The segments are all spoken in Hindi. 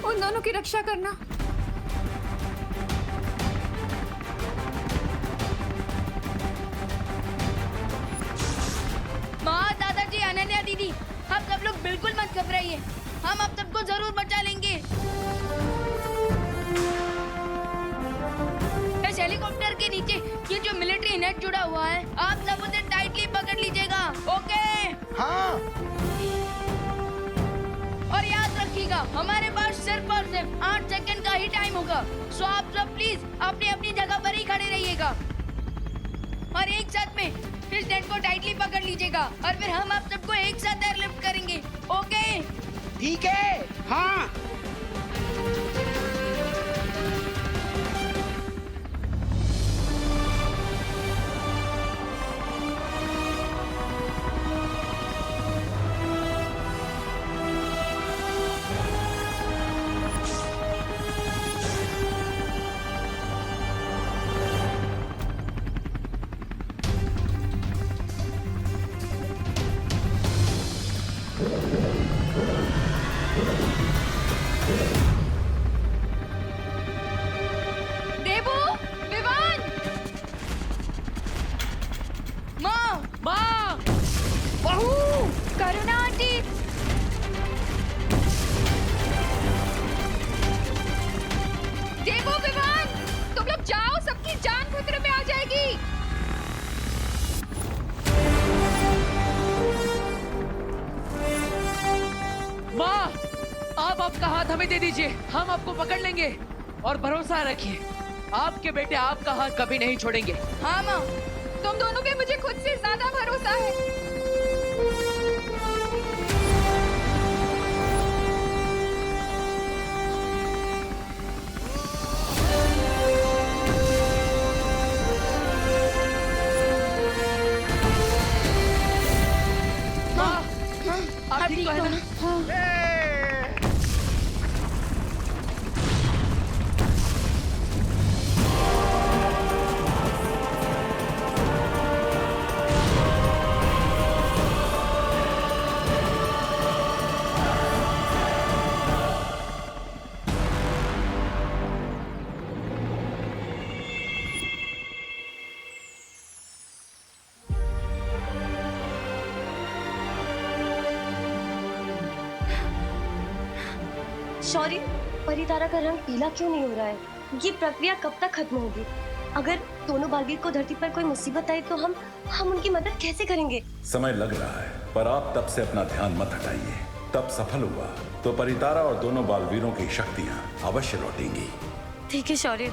उन दोनों की रक्षा करना। माँ, दादाजी, अनन्या दीदी, आप सब लोग बिल्कुल मत घबराइए। हम आप सबको जरूर बचा लेंगे। इस हेलीकॉप्टर के नीचे ये जो मिलिट्री नेट जुड़ा हुआ है, आप सब उसे टाइटली पकड़ लीजिएगा। ओके? हाँ। और याद रखिएगा, हमारे पास सिर्फ और सिर्फ 8 सेकंड का ही टाइम होगा। सो आप सब प्लीज अपनी अपनी जगह पर ही खड़े रहिएगा और एक साथ में इस नेट को टाइटली पकड़ लीजिएगा और फिर हम आप सबको एक साथ एयरलिफ्ट करेंगे। ओके? ठीक है। हाँ। देवू, विवान, माँ, माँ, बहू, करुणा आंटी, देवू, विवान, तुम लोग जाओ, सबकी जान खतरे में आ जाएगी। माँ, आप आपका हाथ हमें दे दीजिए, हम आपको पकड़ लेंगे और भरोसा रखिए, आपके बेटे आपका हाथ कभी नहीं छोड़ेंगे। हाँ माँ। तुम दोनों पे मुझे खुद से ज्यादा भरोसा है। माँ, आप अब ठीक तो ठीक है हो ना? ना? शौर्य, परितारा का रंग पीला क्यों नहीं हो रहा है? ये प्रक्रिया कब तक खत्म होगी? अगर दोनों बालवीर को धरती पर कोई मुसीबत आई तो हम उनकी मदद कैसे करेंगे? समय लग रहा है, पर आप तब से अपना ध्यान मत हटाइए। तब सफल हुआ तो परितारा और दोनों बालवीरों की शक्तियां अवश्य लौटेंगी। ठीक है शौर्य।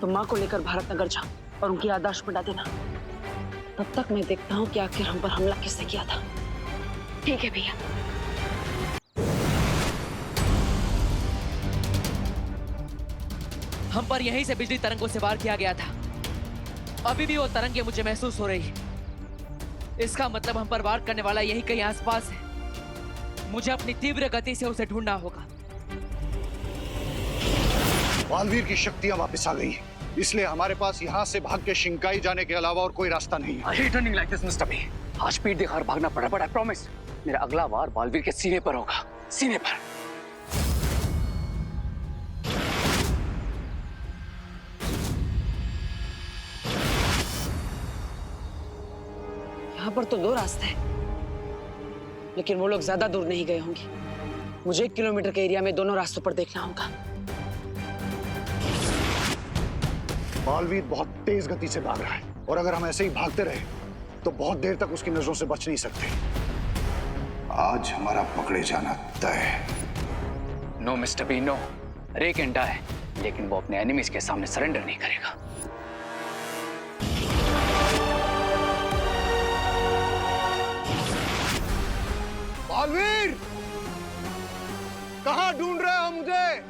तो माँ को लेकर भारत नगर जा और उनकी याददाश्त मिटा देना। तब तक मैं देखता हूँ कि आखिर हम पर हमला किसने किया था। ठीक है भैया। हम पर यहीं से बिजली तरंगों से वार किया गया था। अभी भी वो तरंगे मुझे महसूस हो रही है। इसका मतलब हम पर वार करने वाला यहीं कहीं आसपास है। मुझे अपनी तीव्र गति से उसे ढूंढना होगा। बालवीर की शक्तियां वापस आ गई हैं, इसलिए हमारे पास यहाँ से भाग के शिंकाई जाने के अलावा और कोई रास्ता नहीं है। I hate running like this, Mr. B. आज पीठ दिखाकर भागना पड़ा, but I promise मेरा अगला वार बालवीर के सीने पर होगा, सीने पर। यहाँ पर तो 2 रास्ते हैं, लेकिन वो लोग ज्यादा दूर नहीं गए होंगे। मुझे 1 किलोमीटर के एरिया में दोनों रास्तों पर देखना होगा। बालवीर बहुत तेज गति से भाग रहा है और अगर हम ऐसे ही भागते रहे तो बहुत देर तक उसकी नजरों से बच नहीं सकते। आज हमारा पकड़े जाना तय है। No mister B, no. Ray can die, लेकिन वो अपने एनिमीज के सामने सरेंडर नहीं करेगा। बालवीर, कहाँ ढूंढ रहे हो मुझे?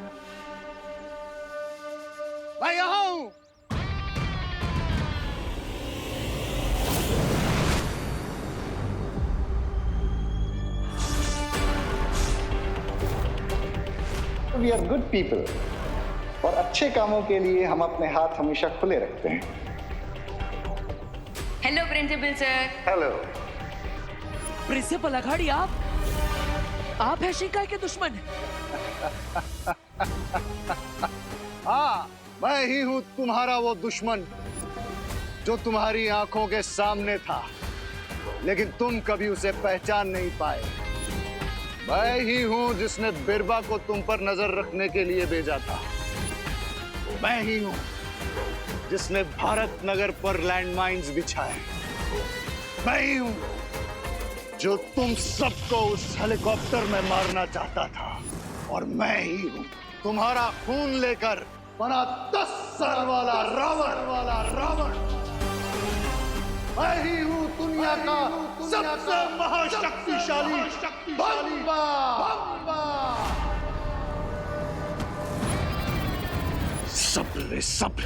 मैं यहाँ हूँ। We are good people और अच्छे कामों के लिए हम अपने हाथ हमेशा खुले रखते हैं। Hello principal sir. Hello. Principal Aghadi, आप हैं शिंकाई के दुश्मन? हाँ, मैं ही हूँ तुम्हारा वो दुश्मन जो तुम्हारी आंखों के सामने था, लेकिन तुम कभी उसे पहचान नहीं पाए। मैं ही हूँ जिसने बिरबा को तुम पर नजर रखने के लिए भेजा था। मैं ही हूँ जिसने भारत नगर पर लैंडमाइंस बिछाए। मैं ही हूँ जो तुम सबको उस हेलीकॉप्टर में मारना चाहता था। और मैं ही हूँ तुम्हारा खून लेकर बना 10 सर वाला रावण। मैं ही हूँ दुनिया का सबसे महाशक्तिशाली बम्बा। सब्र, सब्र।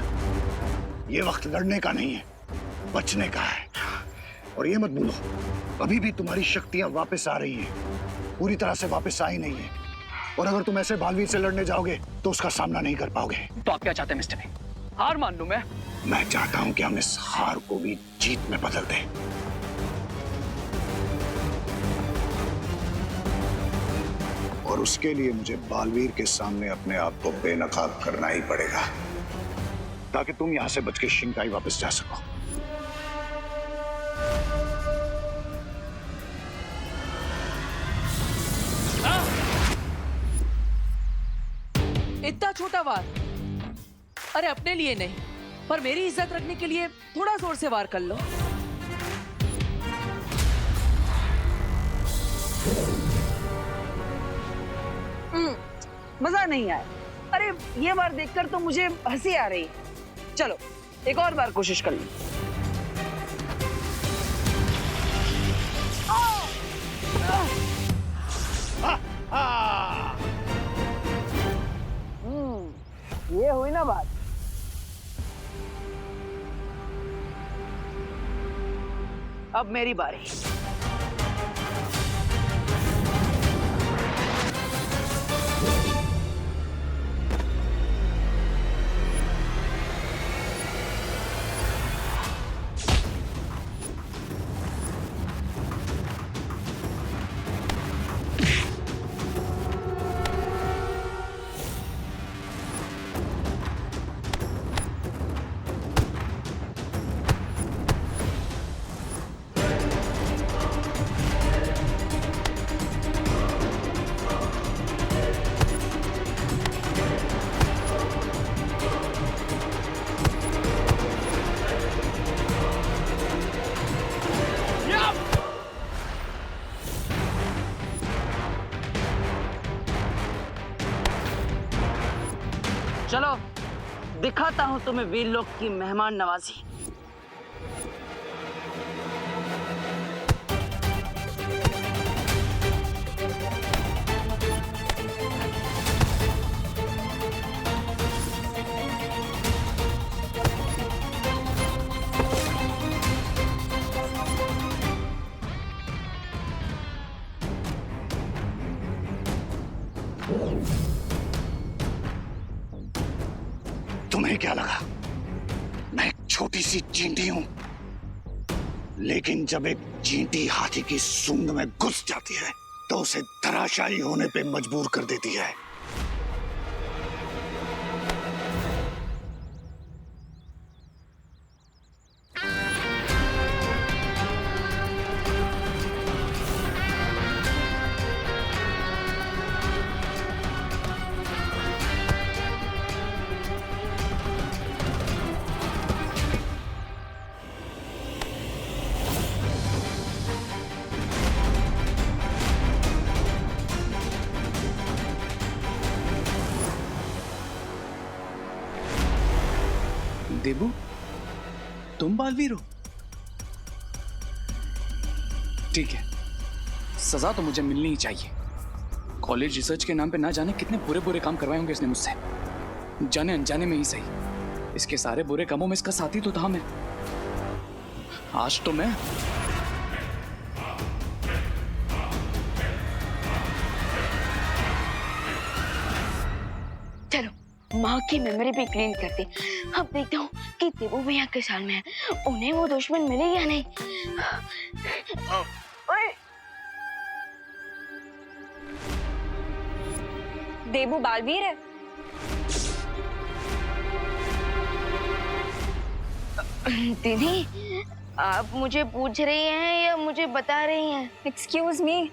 ये वक्त लड़ने का नहीं है, बचने का है। और ये मत भूलो, अभी भी तुम्हारी शक्तियां वापस आ रही हैं, पूरी तरह से वापस आई नहीं है। और अगर तुम ऐसे बालवीर से लड़ने जाओगे तो उसका सामना नहीं कर पाओगे। तो आप क्या चाहते हैं मिस्टर बी? हार मान लूं मैं? मैं चाहता हूं कि हम इस हार को भी जीत में बदल दें। और उसके लिए मुझे बालवीर के सामने अपने आप को बेनकाब करना ही पड़ेगा, ताकि तुम यहां से बच के शिंकाई वापस जा सको। इतना छोटा वार? अरे अपने लिए नहीं, पर मेरी इज्जत रखने के लिए थोड़ा जोर से वार कर लो। मजा नहीं आया। अरे ये बार देखकर तो मुझे हंसी आ रही है। चलो एक और बार कोशिश कर लो। ये हुई ना बात। अब मेरी बारी। दिखाता हूँ तुम्हें वीर लोग की मेहमान नवाजी। तुम्हें क्या लगा मैं एक छोटी सी चींटी हूं? लेकिन जब एक चींटी हाथी की सूंड में घुस जाती है तो उसे धराशायी होने पे मजबूर कर देती है। देबू, तुम बालवीर हो? ठीक है, सजा तो मुझे मिलनी ही चाहिए। कॉलेज रिसर्च के नाम पे ना जाने कितने बुरे बुरे काम करवाए होंगे इसने मुझसे, जाने अनजाने में ही सही। इसके सारे बुरे कामों में इसका साथी तो था मैं। आज तो मैं माँ की मेमोरी भी क्लीन करती। अब देखता हूँ कि देवू भैया किस हाल में है, उन्हें वो दुश्मन मिले या नहीं। देबू बालवीर है। दीदी, आप मुझे पूछ रही हैं या मुझे बता रही हैं? एक्सक्यूज मी,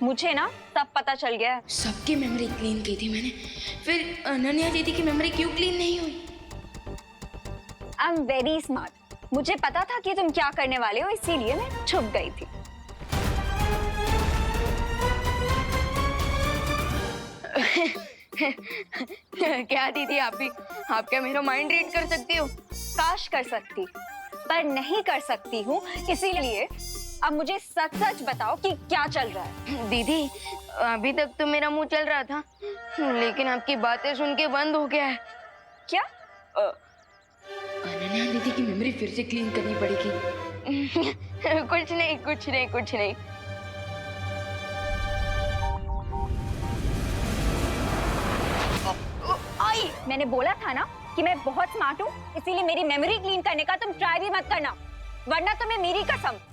मुझे ना सब पता चल गया है। सबकी मेमोरी क्लीन की थी मैंने, फिर अनन्या दीदी की मेमोरी क्यों क्लीन नहीं हुई? आई एम वेरी स्मार्ट, मुझे पता था कि तुम क्या करने वाले हो, इसीलिए मैं छुप गई थी। क्या दीदी, आप क्या मेरा माइंड रीड कर सकती हो? काश कर सकती, पर नहीं कर सकती हूँ, इसीलिए अब मुझे सच सच बताओ कि क्या चल रहा है। दीदी, अभी तक तो मेरा मुंह चल रहा था, लेकिन आपकी बातें सुन के बंद हो गया है। क्या? अनन्या दीदी की मेमोरी फिर से क्लीन करनी पड़ेगी। कुछ नहीं, कुछ नहीं, कुछ नहीं। आई, मैंने बोला था ना कि मैं बहुत स्मार्ट हूँ, इसीलिए मेरी मेमोरी क्लीन करने का तुम ट्राई भी मत करना, वरना तुम्हें मेरी कसम।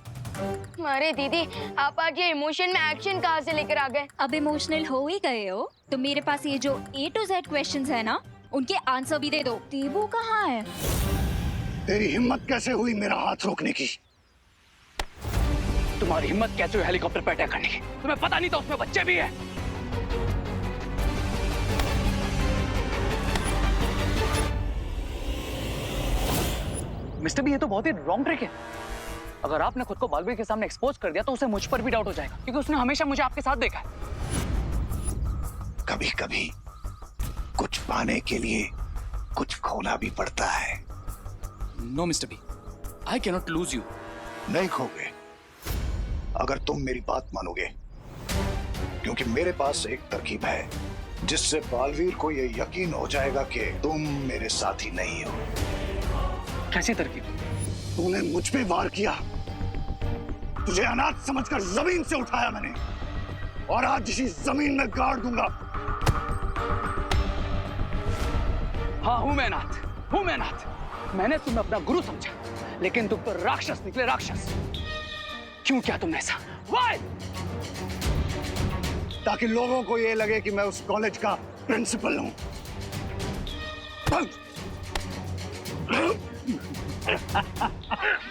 अरे दीदी, आप आज ये इमोशन में एक्शन कहाँ से लेकर आ गए? अब इमोशनल हो ही गए हो तो मेरे पास ये जो A to Z क्वेश्चंस है ना, उनके आंसर भी दे दो। देबू कहाँ है? तेरी हिम्मत कैसे हुई मेरा हाथ रोकने की? तुम्हारी हिम्मत कैसे हुई हेलीकॉप्टर पर अटैक करने की? तुम्हें पता नहीं था उसमें बच्चे भी हैं? मिस्टर बी, ये तो बहुत ही रॉन्ग ट्रिक है। अगर आपने खुद को बालवीर के सामने एक्सपोज कर दिया तो उसे मुझ पर भी डाउट हो जाएगा, क्योंकि उसने हमेशा मुझे आपके साथ देखा है। कभी कभी कुछ पाने के लिए कुछ खोना भी पड़ता है। No mister B, I can not lose you. नहीं खोगे अगर तुम मेरी बात मानोगे, क्योंकि मेरे पास एक तरकीब है जिससे बालवीर को यह यकीन हो जाएगा कि तुम मेरे साथी नहीं हो। कैसी तरकीब? तूने मुझ पे वार किया, तुझे अनाथ समझकर जमीन से उठाया मैंने, और आज इसी जमीन में गाड़ दूंगा। हाँ, हूं मैं अनाथ। मैंने तुम्हें अपना गुरु समझा, लेकिन तुम तो राक्षस निकले, राक्षस। क्यों किया तुमने ऐसा? Why? ताकि लोगों को यह लगे कि मैं उस कॉलेज का प्रिंसिपल हूं।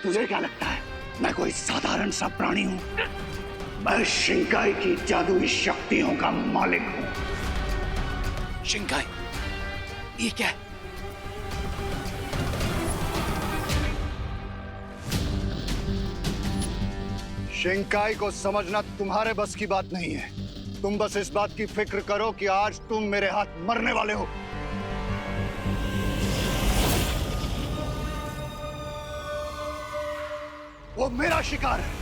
तुझे क्या लगता है मैं कोई साधारण सा प्राणी हूं? मैं शिंकाई की जादुई शक्तियों का मालिक हूं। शिंकाई? ये क्या है? शिंकाई को समझना तुम्हारे बस की बात नहीं है। तुम बस इस बात की फिक्र करो कि आज तुम मेरे हाथ मरने वाले हो। वो मेरा शिकार है।